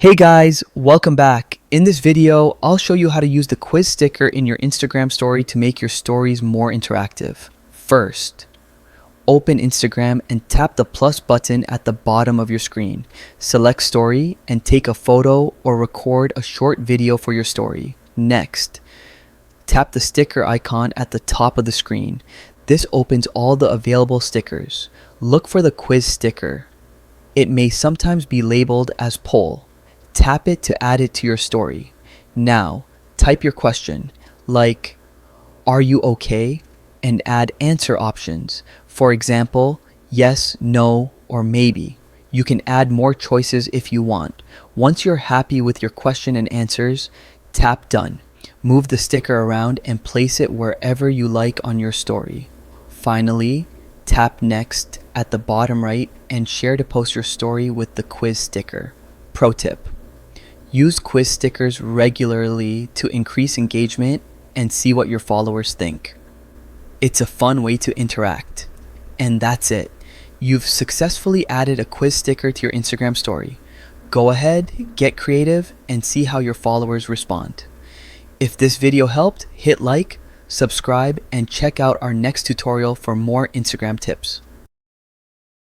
Hey guys, welcome back. In this video, I'll show you how to use the quiz sticker in your Instagram story to make your stories more interactive. First, open Instagram and tap the plus button at the bottom of your screen. Select story and take a photo or record a short video for your story. Next, tap the sticker icon at the top of the screen. This opens all the available stickers. Look for the quiz sticker. It may sometimes be labeled as poll. Tap it to add it to your story. Now, type your question, like, "Are you okay?" and add answer options. For example, yes, no, or maybe. You can add more choices if you want. Once you're happy with your question and answers, tap done. Move the sticker around and place it wherever you like on your story. Finally, tap next at the bottom right and share to post your story with the quiz sticker. Pro tip: use quiz stickers regularly to increase engagement and see what your followers think. It's a fun way to interact. And that's it. You've successfully added a quiz sticker to your Instagram story. Go ahead, get creative, and see how your followers respond. If this video helped, hit like, subscribe, and check out our next tutorial for more Instagram tips.